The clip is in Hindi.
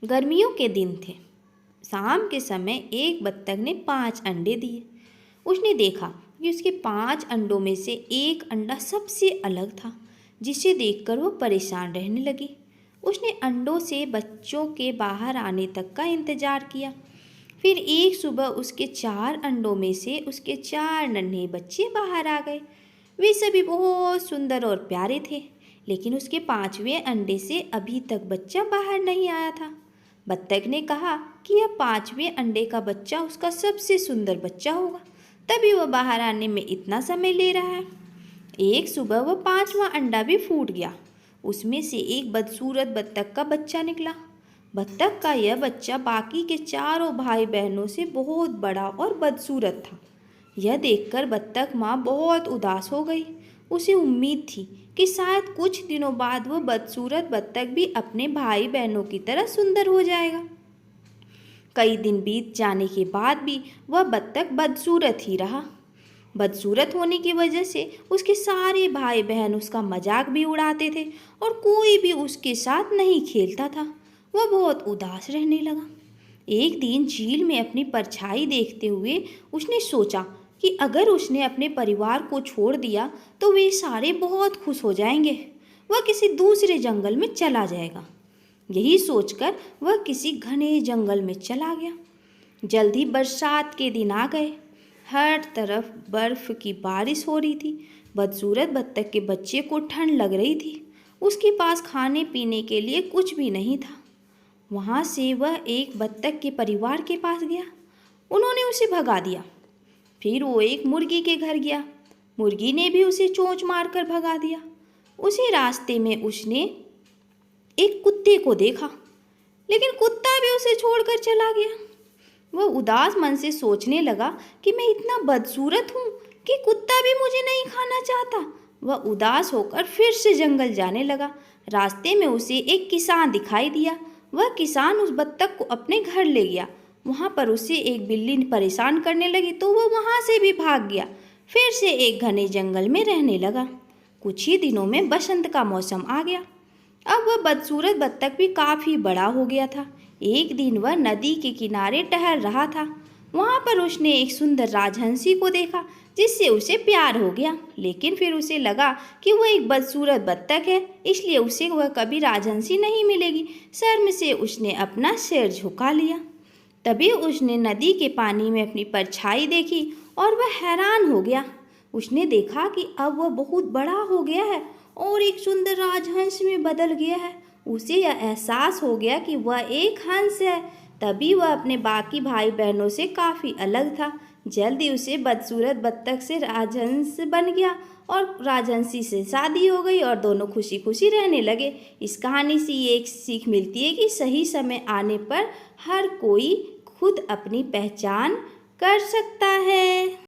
गर्मियों के दिन थे। शाम के समय एक बत्तख ने 5 अंडे दिए। उसने देखा कि उसके 5 अंडों में से एक अंडा सबसे अलग था, जिसे देखकर वो परेशान रहने लगी। उसने अंडों से बच्चों के बाहर आने तक का इंतजार किया। फिर एक सुबह उसके 4 अंडों में से उसके 4 नन्हे बच्चे बाहर आ गए। वे सभी बहुत सुंदर और प्यारे थे, लेकिन उसके 5वें अंडे से अभी तक बच्चा बाहर नहीं आया था। बत्तख ने कहा कि यह 5वें अंडे का बच्चा उसका सबसे सुंदर बच्चा होगा, तभी वह बाहर आने में इतना समय ले रहा है। एक सुबह वह 5वां अंडा भी फूट गया। उसमें से एक बदसूरत बत्तख का बच्चा निकला। बत्तख का यह बच्चा बाकी के चारों भाई बहनों से बहुत बड़ा और बदसूरत था। यह देखकर बत्तख माँ बहुत उदास हो गई। उसे उम्मीद थी कि शायद कुछ दिनों बाद वह बदसूरत बत्तख भी अपने भाई बहनों की तरह सुंदर हो जाएगा। कई दिन बीत जाने के बाद भी वह बत्तख बदसूरत ही रहा। बदसूरत होने की वजह से उसके सारे भाई बहन उसका मजाक भी उड़ाते थे और कोई भी उसके साथ नहीं खेलता था। वह बहुत उदास रहने लगा। एक दिन झील में अपनी परछाई देखते हुए उसने सोचा कि अगर उसने अपने परिवार को छोड़ दिया तो वे सारे बहुत खुश हो जाएंगे। वह किसी दूसरे जंगल में चला जाएगा। यही सोचकर वह किसी घने जंगल में चला गया। जल्दी बरसात के दिन आ गए। हर तरफ बर्फ की बारिश हो रही थी। बदसूरत बत्तख के बच्चे को ठंड लग रही थी। उसके पास खाने पीने के लिए कुछ भी नहीं था। वहाँ से वह एक बत्तख के परिवार के पास गया। उन्होंने उसे भगा दिया। फिर वो एक मुर्गी के घर गया। मुर्गी ने भी उसे चोंच मारकर भगा दिया। उसी रास्ते में उसने एक कुत्ते को देखा, लेकिन कुत्ता भी उसे छोड़कर चला गया। वह उदास मन से सोचने लगा कि मैं इतना बदसूरत हूँ कि कुत्ता भी मुझे नहीं खाना चाहता। वह उदास होकर फिर से जंगल जाने लगा। रास्ते में उसे एक किसान दिखाई दिया। वह किसान उस बत्तख को अपने घर ले गया। वहाँ पर उसे एक बिल्ली परेशान करने लगी तो वह वहाँ से भी भाग गया। फिर से एक घने जंगल में रहने लगा। कुछ ही दिनों में बसंत का मौसम आ गया। अब वह बदसूरत बत्तख भी काफ़ी बड़ा हो गया था। एक दिन वह नदी के किनारे टहल रहा था। वहाँ पर उसने एक सुंदर राजहंसी को देखा, जिससे उसे प्यार हो गया। लेकिन फिर उसे लगा कि वह एक बदसूरत बत्तख है, इसलिए उसे वह कभी राजहंसी नहीं मिलेगी। शर्म से उसने अपना सिर झुका लिया। तभी उसने नदी के पानी में अपनी परछाई देखी और वह हैरान हो गया। उसने देखा कि अब वह बहुत बड़ा हो गया है और एक सुंदर राजहंस में बदल गया है। उसे यह एहसास हो गया कि वह एक हंस है। तभी वह अपने बाकी भाई बहनों से काफ़ी अलग था। जल्दी उसे बदसूरत बत्तख से राजहंस बन गया और राजहंसी से शादी हो गई और दोनों खुशी खुशी रहने लगे। इस कहानी से ये एक सीख मिलती है कि सही समय आने पर हर कोई खुद अपनी पहचान कर सकता है।